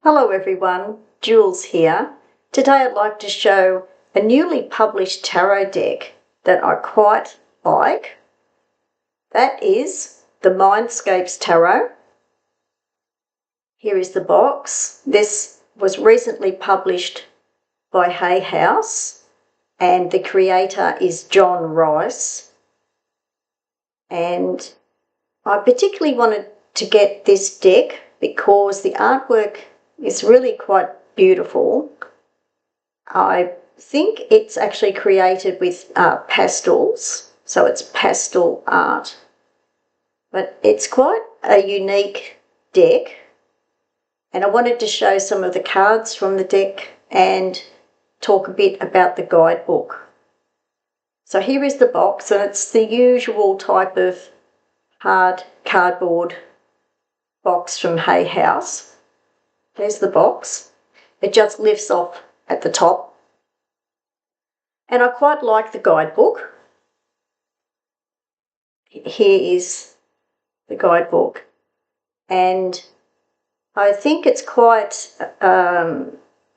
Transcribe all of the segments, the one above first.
Hello everyone, Jules here. Today I'd like to show a newly published tarot deck that I quite like. That is the MindScapes Tarot. Here is the box. This was recently published by Hay House and the creator is John Rice. And I particularly wanted to get this deck because the artwork is really quite beautiful. I think it's actually created with pastels, so it's pastel art. But it's quite a unique deck, and I wanted to show some of the cards from the deck and talk a bit about the guidebook. So here is the box, and it's the usual type of hard cardboard box from Hay House. There's the box. It just lifts off at the top. And I quite like the guidebook. Here is the guidebook. And I think it's quite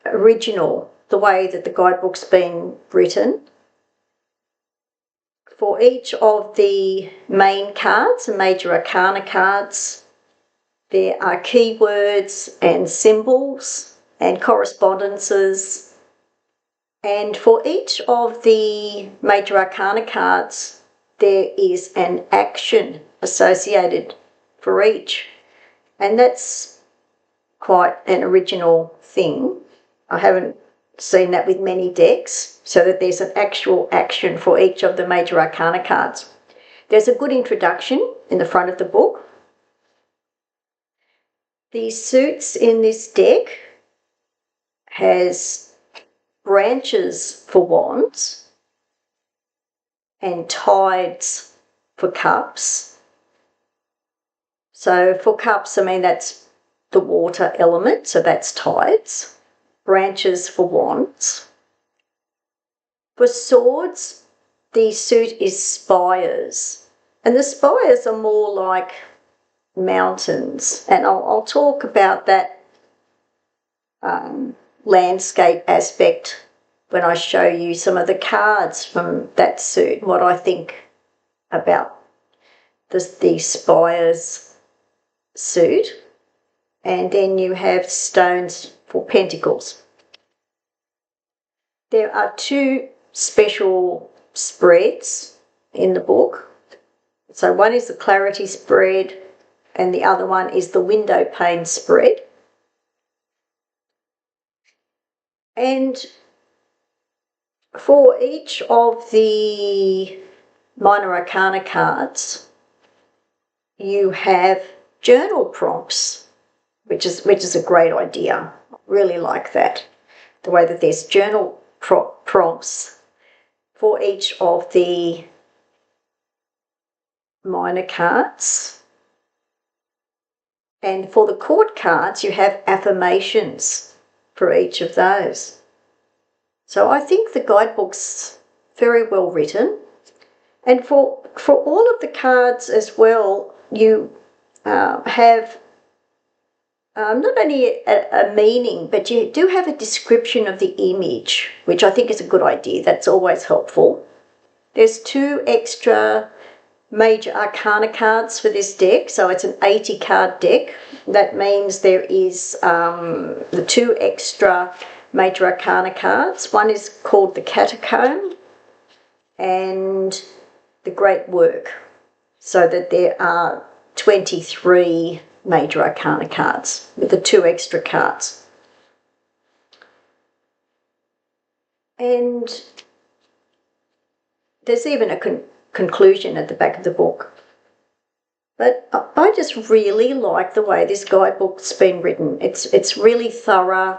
original, the way that the guidebook's been written. For each of the main cards, the major arcana cards, there are keywords and symbols and correspondences. And for each of the major arcana cards, there is an action associated for each. And that's quite an original thing. I haven't seen that with many decks, so that there's an actual action for each of the major arcana cards. There's a good introduction in the front of the book. The suits in this deck has branches for wands and tides for cups. So for cups, I mean that's the water element, so that's tides. Branches for wands. For swords, the suit is spires, and the spires are more like mountains, and I'll talk about that landscape aspect when I show you some of the cards from that suit, what I think about the spires suit. And then you have stones for pentacles. There are two special spreads in the book. So one is the clarity spread and the other one is the window pane spread. And for each of the minor arcana cards, you have journal prompts, which is a great idea. I really like that. The way that there's journal prompts for each of the minor cards. And for the court cards, you have affirmations for each of those. So I think the guidebook's very well written. And for all of the cards as well, you have not only a meaning, but you do have a description of the image, which I think is a good idea. That's always helpful. There's two extra major arcana cards for this deck, so it's an 80 card deck. That means there is the two extra major arcana cards. One is called the Catacomb and the Great Work, so that there are 23 major arcana cards with the two extra cards. And there's even a conclusion at the back of the book. But I just really like the way this guidebook's been written. It's really thorough.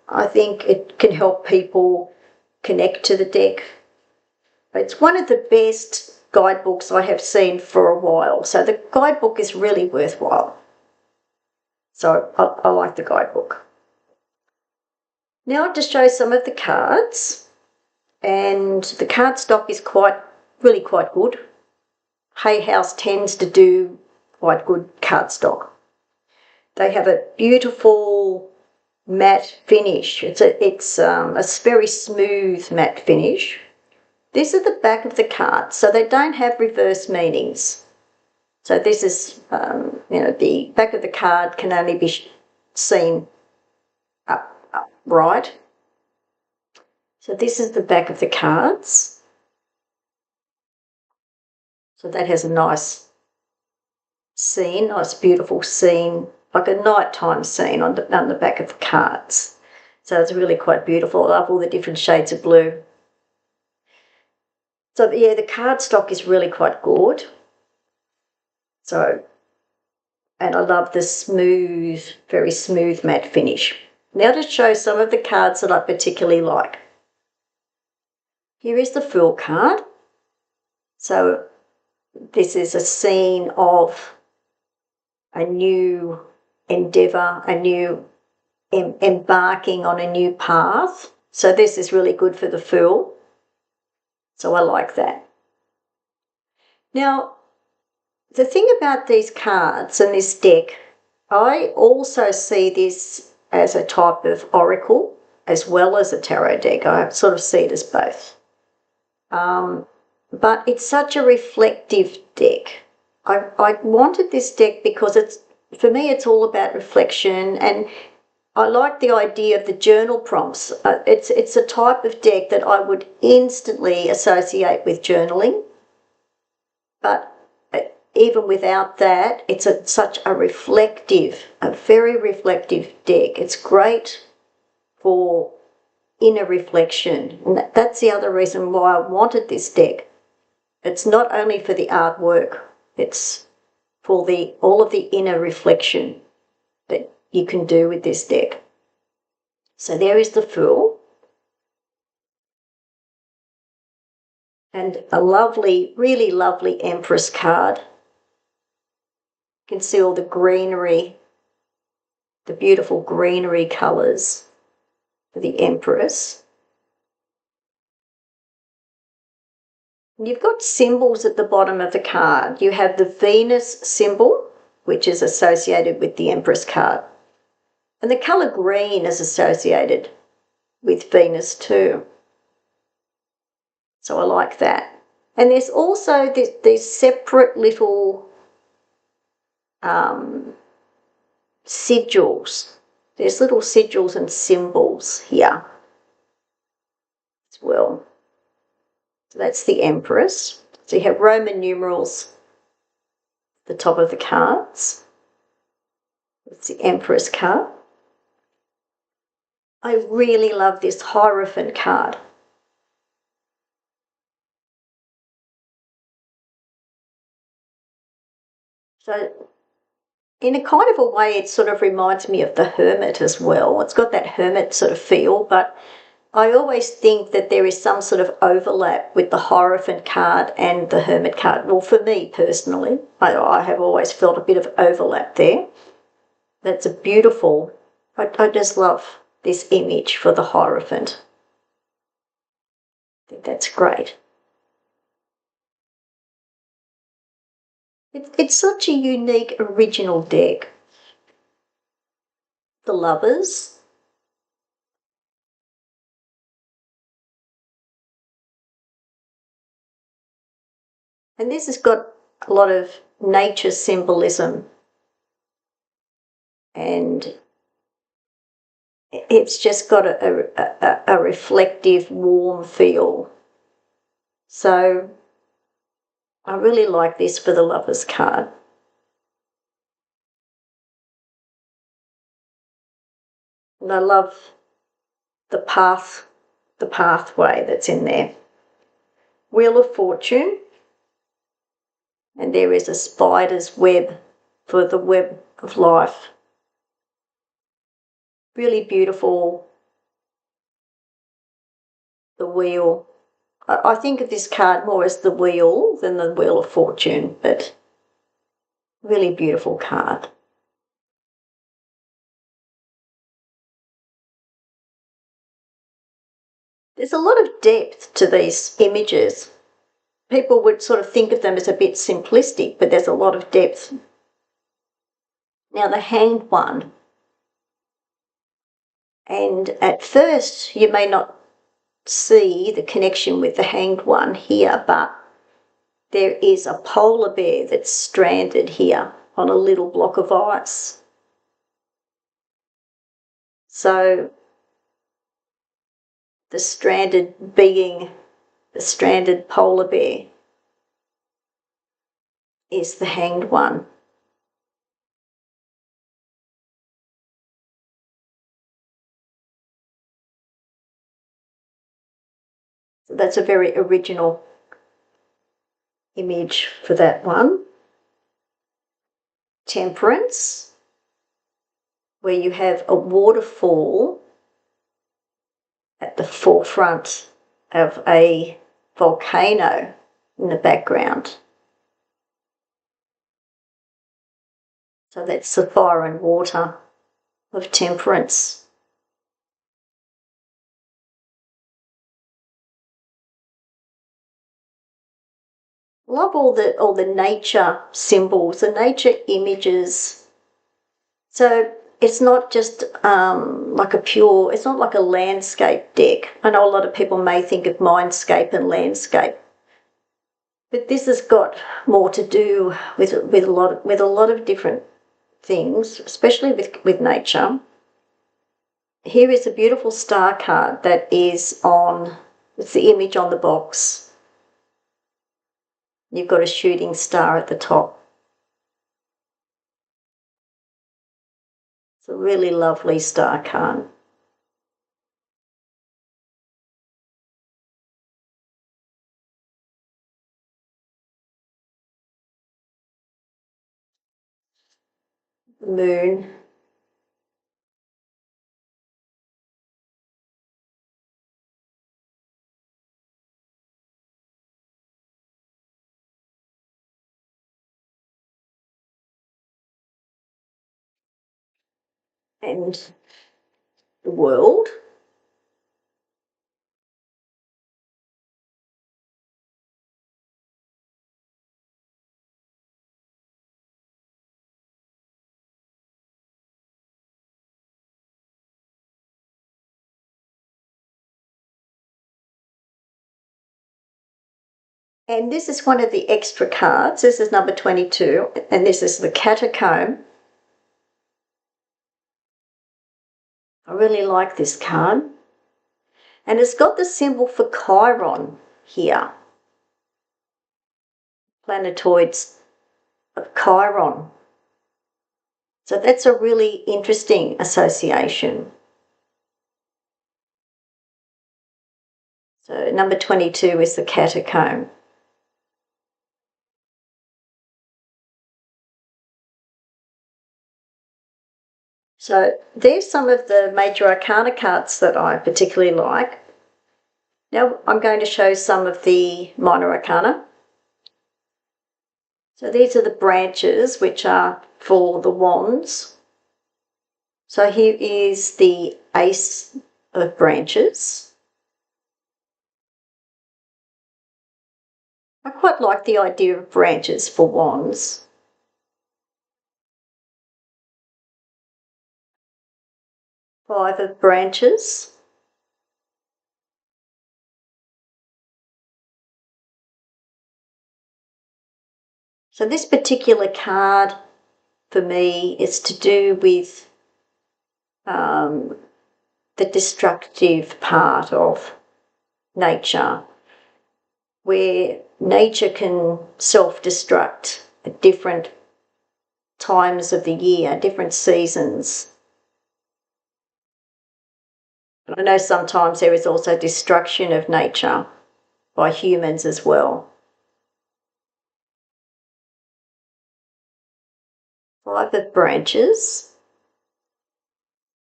I think it can help people connect to the deck. It's one of the best guidebooks I have seen for a while. So the guidebook is really worthwhile. So I like the guidebook. Now to show some of the cards. And the cardstock is really quite good. Hay House tends to do quite good cardstock. They have a beautiful matte finish. It's a very smooth matte finish. This is the back of the card, so they don't have reverse meanings. So this is, the back of the card can only be seen upright. So this is the back of the cards. So that has a nice scene, nice beautiful scene, like a nighttime scene on the back of the cards. So it's really quite beautiful. I love all the different shades of blue. So yeah, the cardstock is really quite good. So, and I love the smooth, very smooth matte finish. Now to show some of the cards that I particularly like. Here is the Fool card. So this is a scene of a new endeavour, a new embarking on a new path. So this is really good for the Fool. So I like that. Now, the thing about these cards and this deck, I also see this as a type of oracle as well as a tarot deck. I sort of see it as both. But it's such a reflective deck. I wanted this deck because for me it's all about reflection, and I like the idea of the journal prompts. It's a type of deck that I would instantly associate with journaling, but even without that, it's such a very reflective deck. It's great for inner reflection, and that's the other reason why I wanted this deck. It's not only for the artwork, it's for all of the inner reflection that you can do with this deck. So there is the Fool. And a lovely, really lovely Empress card. You can see all the greenery, the beautiful greenery colours for the Empress. And you've got symbols at the bottom of the card. You have the Venus symbol, which is associated with the Empress card. And the colour green is associated with Venus too. So I like that. And there's also these separate little sigils. There's little sigils and symbols here as well. So that's the Empress. So you have Roman numerals at the top of the cards. It's the Empress card. I really love this Hierophant card. So in a kind of a way, it sort of reminds me of the Hermit as well. It's got that Hermit sort of feel, but I always think that there is some sort of overlap with the Hierophant card and the Hermit card. Well, for me personally, I have always felt a bit of overlap there. That's a beautiful, I just love this image for the Hierophant. I think that's great. It's such a unique, original deck. The Lovers. And this has got a lot of nature symbolism. And it's just got a reflective, warm feel. So I really like this for the Lovers card. And I love the pathway that's in there. Wheel of Fortune. And there is a spider's web for the web of life. Really beautiful. The wheel. I think of this card more as the wheel than the Wheel of Fortune, but really beautiful card. There's a lot of depth to these images. People would sort of think of them as a bit simplistic, but there's a lot of depth. Now the Hanged one. And at first you may not see the connection with the Hanged One here, but there is a polar bear that's stranded here on a little block of ice. So the stranded being, the stranded polar bear, is the Hanged One. So that's a very original image for that one. Temperance, where you have a waterfall at the forefront of a volcano in the background. So that's the fire and water of temperance. Love all the nature symbols, the nature images. So it's not just it's not like a landscape deck. I know a lot of people may think of Mindscape and landscape, but this has got more to do with a lot of different things, especially with nature. Here is a beautiful star card that is on, it's the image on the box. You've got a shooting star at the top. It's a really lovely star card. The moon. And the world. And this is one of the extra cards. This is number 22, and this is the catacomb. I really like this card. And it's got the symbol for Chiron here. Planetoids of Chiron. So that's a really interesting association. So number 22 is the catacomb. So there's some of the major arcana cards that I particularly like. Now I'm going to show some of the minor arcana. So these are the branches, which are for the wands. So here is the Ace of Branches. I quite like the idea of branches for wands. Five of Branches. So this particular card for me is to do with the destructive part of nature, where nature can self-destruct at different times of the year, different seasons. And I know sometimes there is also destruction of nature by humans as well. Five of Branches.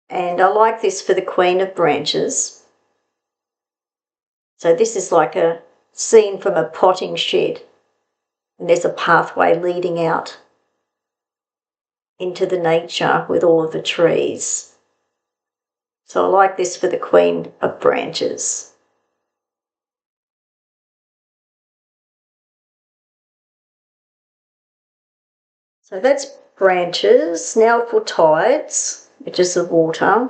And I like this for the Queen of Branches. So this is like a scene from a potting shed, and there's a pathway leading out into the nature with all of the trees. So I like this for the Queen of Branches. So that's branches. Now for tides, which is the water.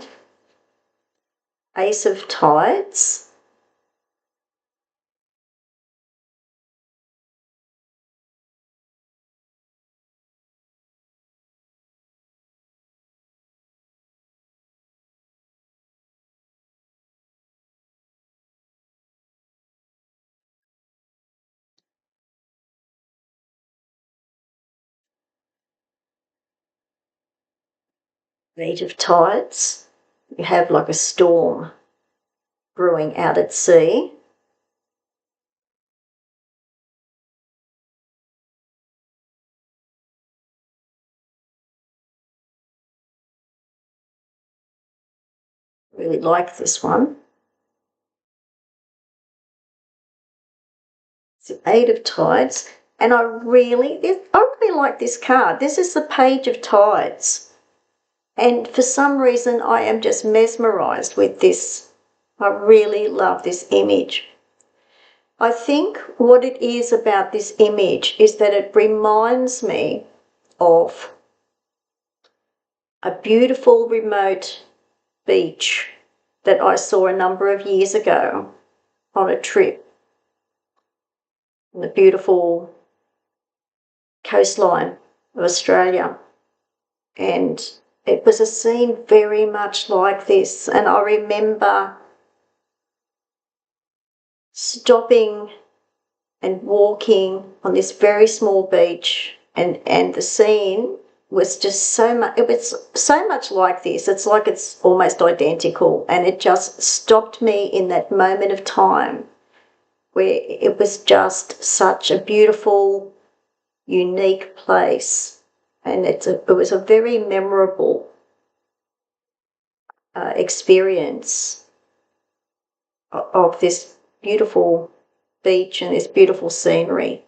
Ace of Tides, Eight of Tides. You have like a storm brewing out at sea. Really like this one. It's the Eight of Tides, and I really like this card. This is the Page of Tides, and for some reason I am just mesmerised with this. I really love this image. I think what it is about this image is that it reminds me of a beautiful remote beach that I saw a number of years ago on a trip in the beautiful coastline of Australia. And it was a scene very much like this. And I remember stopping and walking on this very small beach, and the scene was just so much, it was so much like this. It's like it's almost identical, and it just stopped me in that moment of time where it was just such a beautiful, unique place, and it was a very memorable experience of this beautiful beach and this beautiful scenery.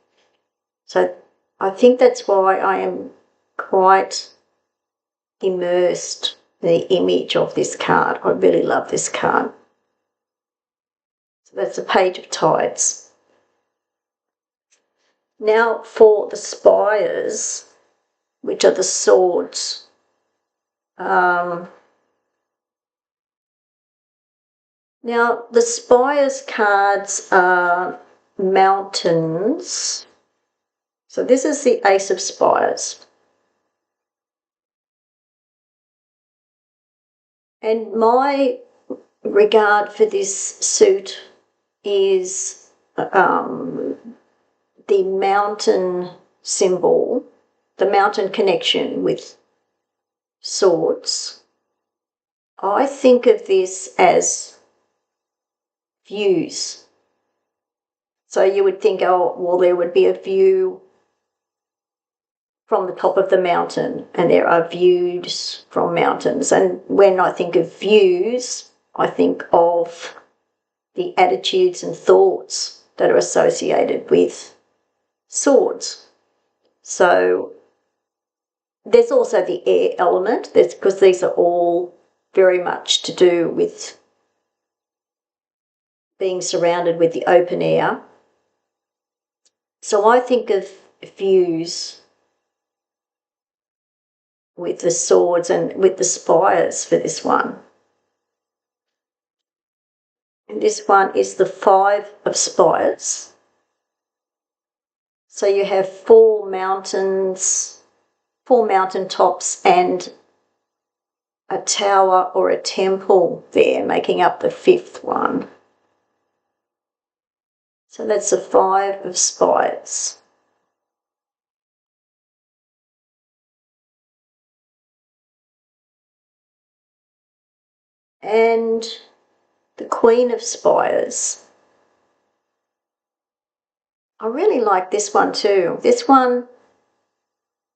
So I think that's why I am quite immersed in the image of this card. I really love this card. So that's the Page of Tides. Now for the Spires, which are the swords. Now the Spires cards are mountains. So this is the Ace of Spires. And my regard for this suit is the mountain symbol, the mountain connection with swords. I think of this as views. So you would think, oh, well, there would be a view from the top of the mountain, and there are views from mountains. And when I think of views, I think of the attitudes and thoughts that are associated with swords. So there's also the air element, because these are all very much to do with being surrounded with the open air. So I think of views with the swords and with the spires for this one. And this one is the Five of Spires. So you have four mountain tops and a tower or a temple there, making up the fifth one. So that's the Five of Spires. And the Queen of Spires. I really like this one too. This one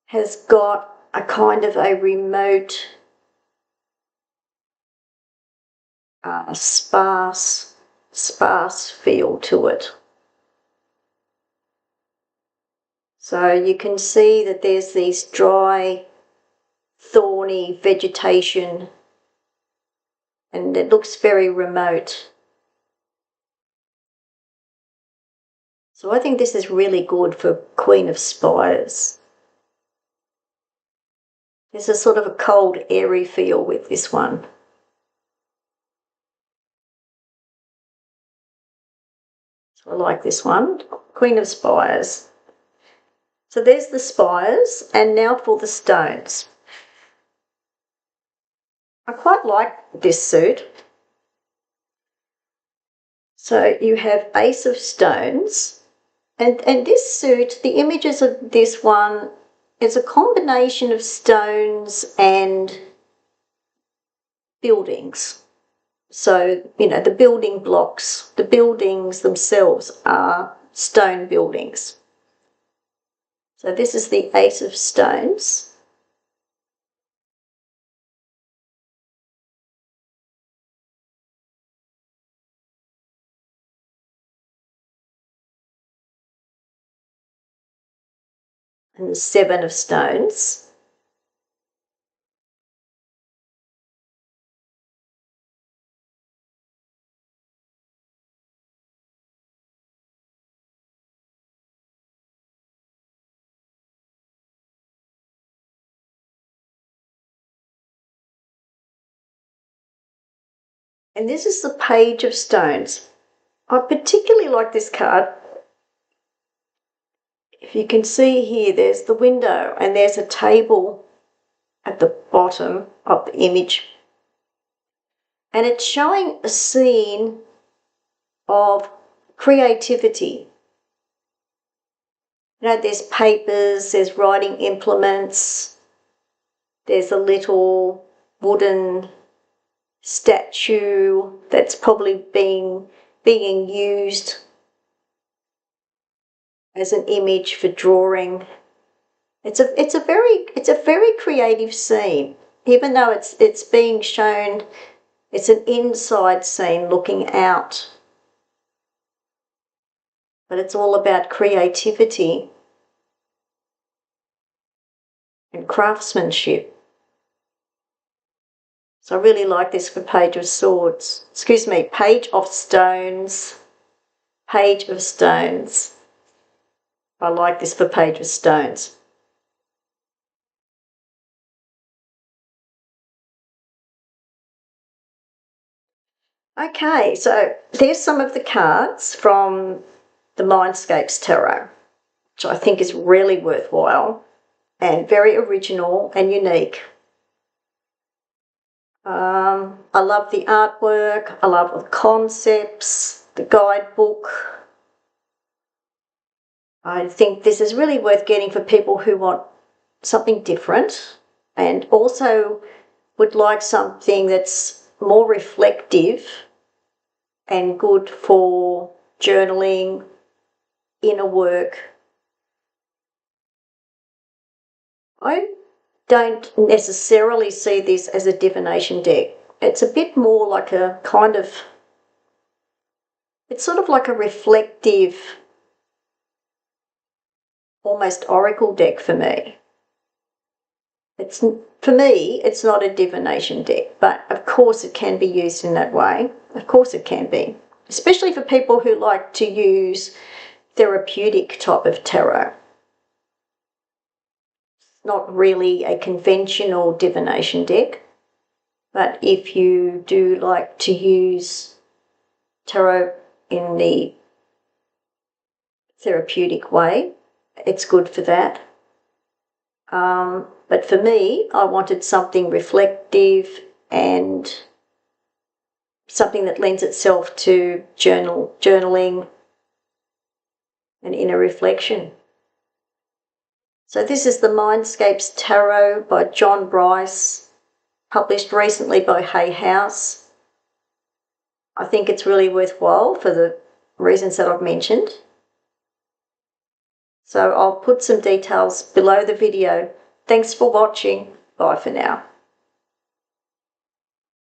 has got a kind of a remote, sparse feel to it. So you can see that there's these dry, thorny vegetation, and it looks very remote. So I think this is really good for Queen of Spires. There's a sort of a cold, airy feel with this one. I like this one, Queen of Spires. So there's the spires, and now for the stones. I quite like this suit. So you have Ace of Stones, and this suit, the images of this one, is a combination of stones and buildings. So, you know, the building blocks, the buildings themselves are stone buildings. So this is the Ace of Stones. And the Seven of Stones. And this is the Page of Stones. I particularly like this card. If you can see here, there's the window and there's a table at the bottom of the image. And it's showing a scene of creativity. You know, there's papers, there's writing implements, there's a little wooden statue that's probably being used as an image for drawing. It's a very creative scene, even though it's being shown. It's an inside scene looking out, but it's all about creativity and craftsmanship. So I really like this for Page of Swords. Excuse me, Page of Stones. Page of Stones. I like this for Page of Stones. Okay, so there's some of the cards from the MindScapes Tarot, which I think is really worthwhile and very original and unique. I love the artwork, I love the concepts, the guidebook. I think this is really worth getting for people who want something different and also would like something that's more reflective and good for journaling, inner work. I don't necessarily see this as a divination deck. It's a bit more like a kind of, it's sort of like a reflective, almost oracle deck for me. For me, it's not a divination deck, but of course it can be used in that way. Of course it can be, especially for people who like to use therapeutic type of tarot. Not really a conventional divination deck, but if you do like to use tarot in the therapeutic way, it's good for that. But for me, I wanted something reflective and something that lends itself to journaling and inner reflection. So this is the MindScapes Tarot by John Bryce, published recently by Hay House. I think it's really worthwhile for the reasons that I've mentioned. So I'll put some details below the video. Thanks for watching. Bye for now.